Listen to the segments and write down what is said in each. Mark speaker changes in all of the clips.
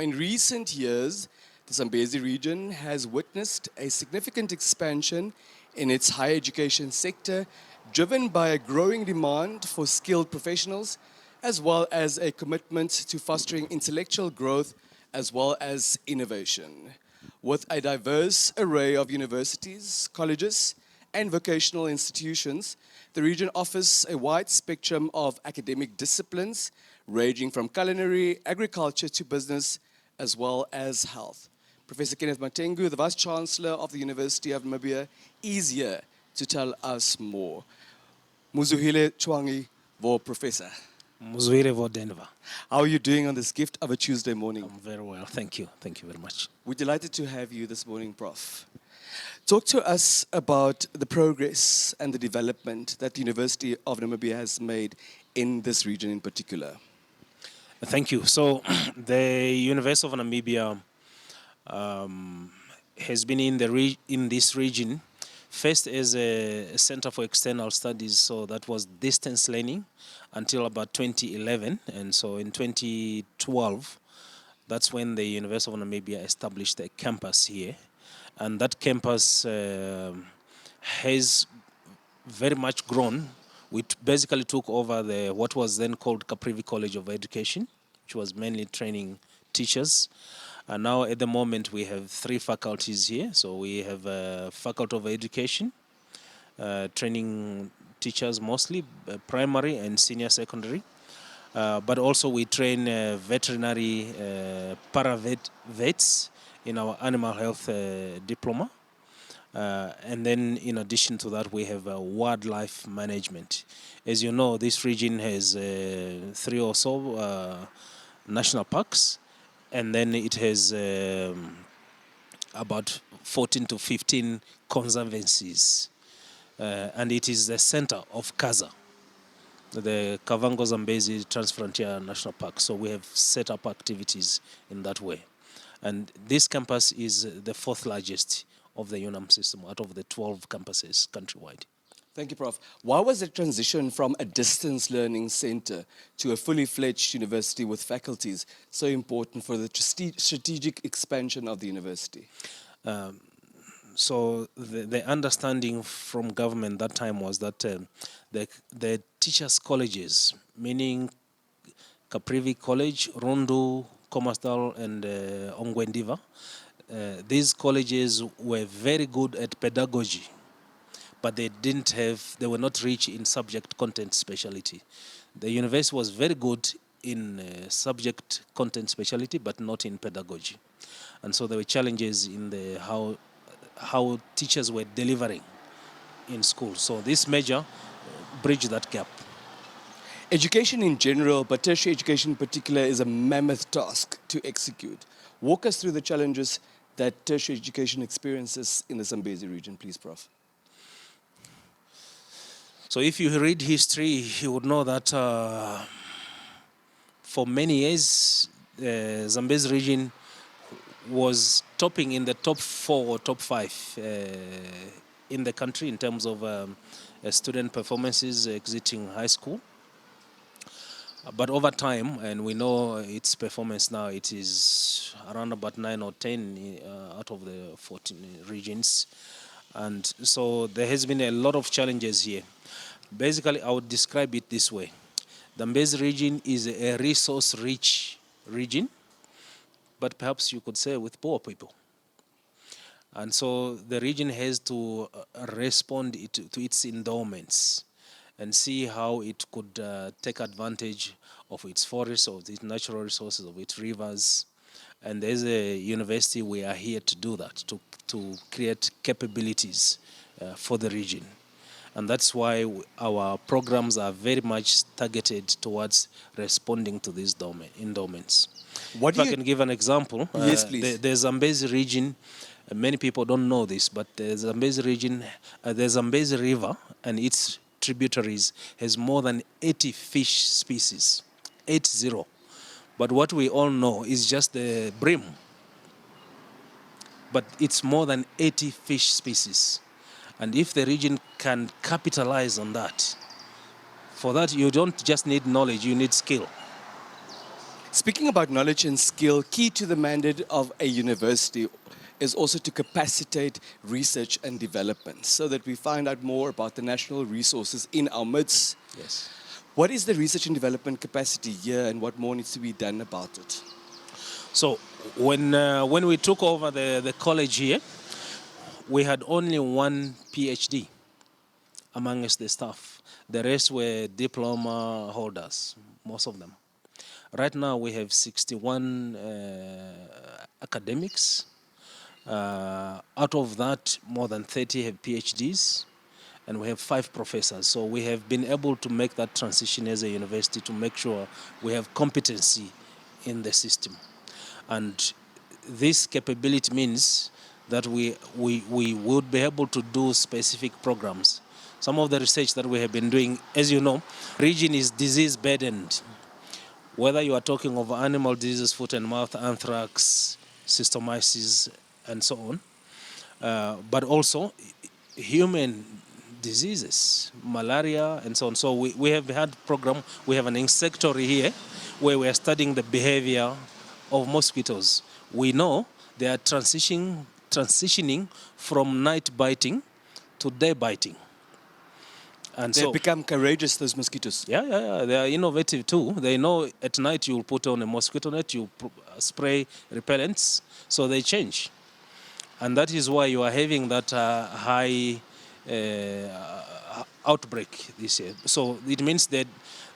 Speaker 1: In recent years, the Zambezi region has witnessed a significant expansion in its higher education sector, driven by a growing demand for skilled professionals, as well as a commitment to fostering intellectual growth as well as innovation. With a diverse array of universities, colleges, and vocational institutions, the region offers a wide spectrum of academic disciplines, ranging from culinary, agriculture to business, as well as health. Professor Kenneth Matengu, the Vice Chancellor of the University of Namibia, is here to tell us more. Muzuhile Chwangi, vo Professor.
Speaker 2: Muzwire vo Denver.
Speaker 1: How are you doing on this gift of a Tuesday morning?
Speaker 2: I'm very well, thank you. Thank you very much.
Speaker 1: We're delighted to have you this morning, Prof. Talk to us about the progress and the development that the University of Namibia has made in this region in particular.
Speaker 2: Thank you. So, the University of Namibia has been in this region first as a Center for External Studies, so that was distance learning until about 2011. And so in 2012, that's when the University of Namibia established a campus here. And that campus has very much grown. We basically took over what was then called Caprivi College of Education, which was mainly training teachers. And now at the moment we have 3 faculties here. So we have a Faculty of Education, training teachers mostly, primary and senior secondary. But also we train veterinary vets in our animal health diploma. And then in addition to that, we have wildlife management. As you know, this region has 3 or so national parks, and then it has about 14 to 15 conservancies. And it is the center of KAZA, the Kavango Zambezi Transfrontier National Park. So we have set up activities in that way. And this campus is the 4th largest of the UNAM system out of the 12 campuses countrywide.
Speaker 1: Thank you, Prof. Why was the transition from a distance learning center to a fully fledged university with faculties so important for the strategic expansion of the university?
Speaker 2: So the understanding from government that time was that the teachers' colleges, meaning Caprivi College, Rundu, Commercial, and Ongwendiva, these colleges were very good at pedagogy, but they were not rich in subject content specialty. The university was very good in subject content specialty, but not in pedagogy. And so there were challenges in how teachers were delivering in school. So this measure bridged that gap.
Speaker 1: Education in general, but tertiary education in particular, is a mammoth task to execute. Walk us through the challenges that tertiary education experiences in the Zambezi region, please, Prof.
Speaker 2: So if you read history, you would know that for many years, the Zambezi region was topping in the top 4 or top 5 in the country in terms of student performances exiting high school. But over time, and we know its performance now, it is around about 9 or 10 out of the 14 regions. And so there has been a lot of challenges here. Basically, I would describe it this way. The Zambezi region is a resource-rich region, but perhaps you could say with poor people. And so the region has to respond to its endowments and see how it could take advantage of its forests, of its natural resources, of its rivers. And as a university, we are here to do that, to create capabilities for the region. And that's why our programs are very much targeted towards responding to these endowments. If I can give an example,
Speaker 1: yes, please.
Speaker 2: The Zambezi region, many people don't know this, but the Zambezi region, the Zambezi River and its tributaries has more than 80 fish species, 80. But what we all know is just the brim. But it's more than 80 fish species. And if the region can capitalize on that, for that you don't just need knowledge, you need skill.
Speaker 1: Speaking about knowledge and skill, key to the mandate of a university is also to capacitate research and development so that we find out more about the national resources in our midst.
Speaker 2: Yes.
Speaker 1: What is the research and development capacity here and what more needs to be done about it?
Speaker 2: So when we took over the college here, we had only one PhD amongst the staff. The rest were diploma holders, most of them. Right now we have 61 academics. Out of that, more than 30 have PhDs, and we have 5 professors. So we have been able to make that transition as a university to make sure we have competency in the system. And this capability means that we would be able to do specific programs. Some of the research that we have been doing, as you know, region is disease burdened. Whether you are talking of animal diseases, foot and mouth, anthrax, schistosomiasis, and so on, but also human diseases, malaria, and so on. So we have had program. We have an insectary here, where we are studying the behavior of mosquitoes. We know they are transitioning from night biting to day biting. And
Speaker 1: They've
Speaker 2: so,
Speaker 1: become courageous, those mosquitoes.
Speaker 2: yeah. They are innovative too. They know at night you put on a mosquito net, you spray repellents, so they change. And that is why you are having that high outbreak this year. So it means that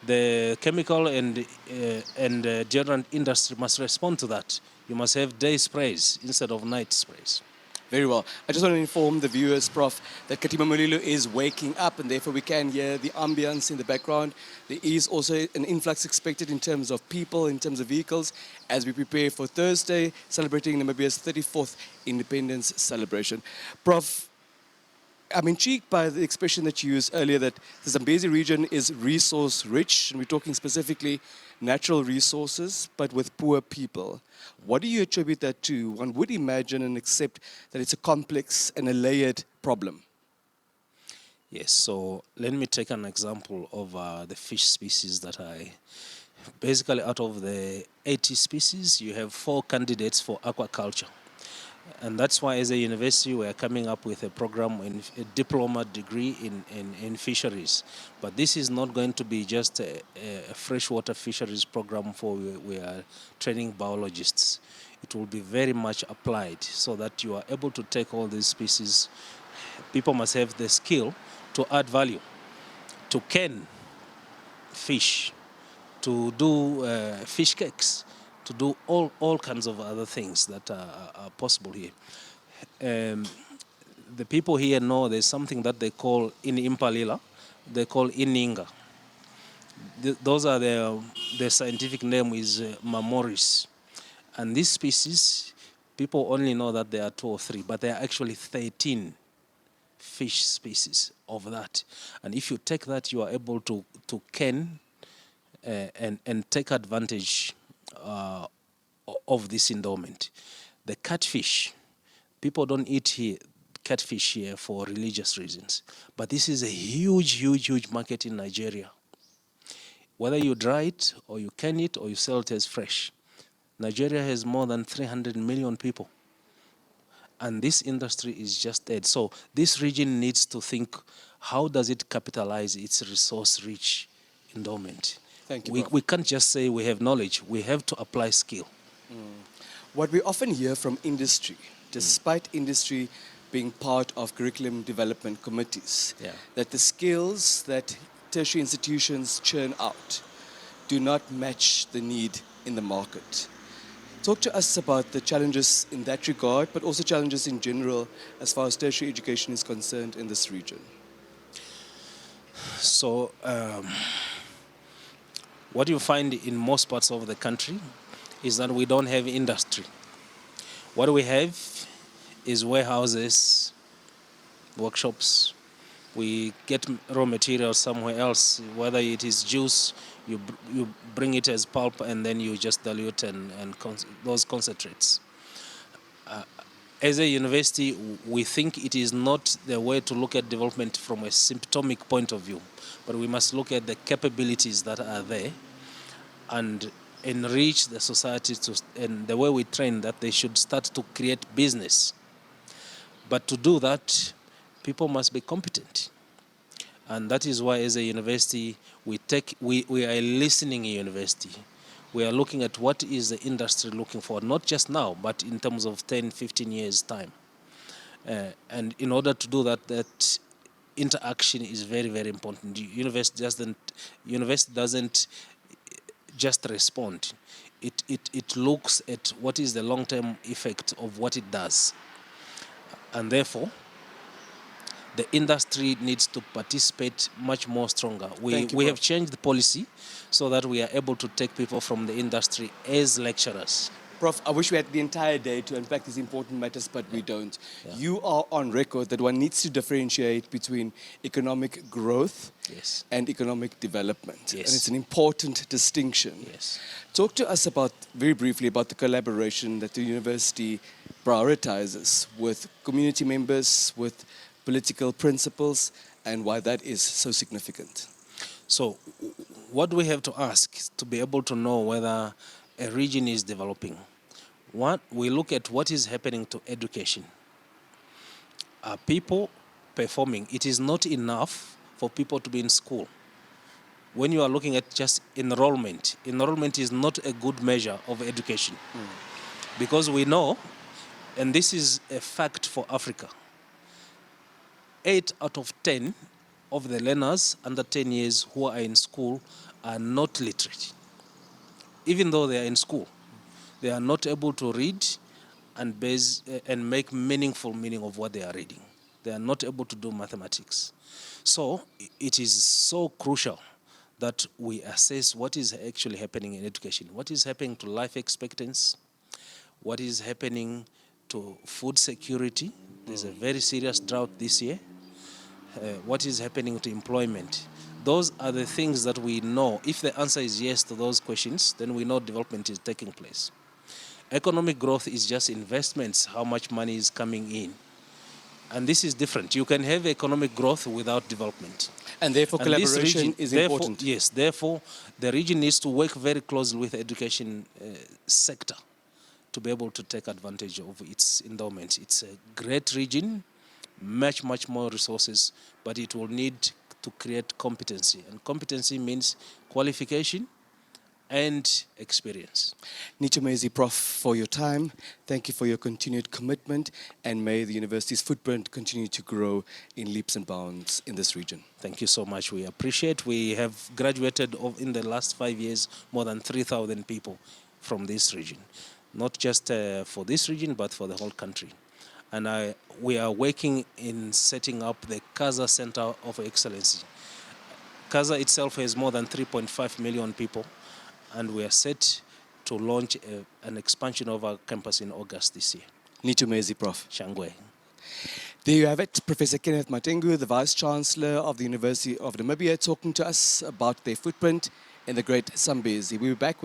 Speaker 2: the chemical and deodorant industry must respond to that. You must have day sprays instead of night sprays.
Speaker 1: Very well. I just want to inform the viewers, Prof, that Katima Mulilo is waking up and therefore we can hear the ambience in the background. There is also an influx expected in terms of people, in terms of vehicles, as we prepare for Thursday, celebrating Namibia's 34th independence celebration. Prof, I'm intrigued by the expression that you used earlier that the Zambezi region is resource rich, and we're talking specifically natural resources, but with poor people. What do you attribute that to? One would imagine and accept that it's a complex and a layered problem.
Speaker 2: Yes, so let me take an example of the fish species that basically out of the 80 species, you have 4 candidates for aquaculture. And that's why as a university we are coming up with a program, a diploma degree in fisheries. But this is not going to be just a freshwater fisheries program for we are training biologists. It will be very much applied so that you are able to take all these species. People must have the skill to add value, to can fish, to do fish cakes, to do all kinds of other things that are possible here. The people here know there's something that they call in Impalila, they call ininga. Those are the scientific name is Mamoris. And these species, people only know that there are 2 or 3, but there are actually 13 fish species of that. And if you take that, you are able to can and take advantage of this endowment. The catfish, people don't eat here catfish here for religious reasons, but this is a huge market in Nigeria. Whether you dry it or you can it or you sell it as fresh, Nigeria has more than 300 million people, and this industry is just dead. So this region needs to think, how does it capitalize its resource-rich endowment?
Speaker 1: Thank you,
Speaker 2: We can't just say we have knowledge. We have to apply skill.
Speaker 1: What we often hear from industry, despite industry being part of curriculum development committees,
Speaker 2: Yeah.
Speaker 1: that the skills that tertiary institutions churn out do not match the need in the market. Talk to us about the challenges in that regard, but also challenges in general as far as tertiary education is concerned in this region.
Speaker 2: So what you find in most parts of the country is that we don't have industry. What we have is warehouses, workshops. We get raw materials somewhere else, whether it is juice, you bring it as pulp and then you just dilute and those concentrates. As a university, we think it is not the way to look at development from a symptomic point of view, but we must look at the capabilities that are there and enrich the society and the way we train that they should start to create business. But to do that, people must be competent. And that is why as a university, we are a listening university. We are looking at what is the industry looking for, not just now, but in terms of 10, 15 years' time. And in order to do that, that interaction is very, very important. The university doesn't just respond. It looks at what is the long-term effect of what it does. And therefore, the industry needs to participate much more stronger. We have changed the policy so that we are able to take people from the industry as lecturers.
Speaker 1: Prof, I wish we had the entire day to unpack these important matters, but we don't.
Speaker 2: Yeah.
Speaker 1: You are on record that one needs to differentiate between economic growth
Speaker 2: Yes.
Speaker 1: and economic development.
Speaker 2: Yes.
Speaker 1: And it's an important distinction.
Speaker 2: Yes.
Speaker 1: Talk to us very briefly about the collaboration that the university prioritizes with community members, with political principles, and why that is so significant.
Speaker 2: So what we have to ask to be able to know whether a region is developing, one, we look at what is happening to education. Are people performing? It is not enough for people to be in school. When you are looking at just enrollment is not a good measure of education. Because we know, and this is a fact for Africa, 8 out of 10 of the learners under 10 years who are in school are not literate. Even though they are in school, they are not able to read and make meaningful meaning of what they are reading. They are not able to do mathematics. So it is so crucial that we assess what is actually happening in education, what is happening to life expectancy, what is happening to food security. There's a very serious drought this year. What is happening to employment? Those are the things that we know. If the answer is yes to those questions, then we know development is taking place. Economic growth is just investments, how much money is coming in. And this is different. You can have economic growth without development.
Speaker 1: And therefore collaboration is important.
Speaker 2: Yes, therefore the region needs to work very closely with the education sector to be able to take advantage of its endowments. It's a great region, much more resources, but it will need to create competency. And competency means qualification and experience.
Speaker 1: Nitumezi, Prof, for your time. Thank you for your continued commitment, and may the university's footprint continue to grow in leaps and bounds in this region.
Speaker 2: Thank you so much. We appreciate. We have graduated in the last 5 years more than 3,000 people from this region, not just for this region, but for the whole country. And we are working in setting up the CASA Center of Excellency. CASA itself has more than 3.5 million people, and we are set to launch an expansion of our campus in August this year.
Speaker 1: Nitumezi, Prof.
Speaker 2: Shangwe.
Speaker 1: There you have it, Professor Kenneth Matengu, the Vice-Chancellor of the University of Namibia, talking to us about their footprint in the Great Zambezi. We'll be back with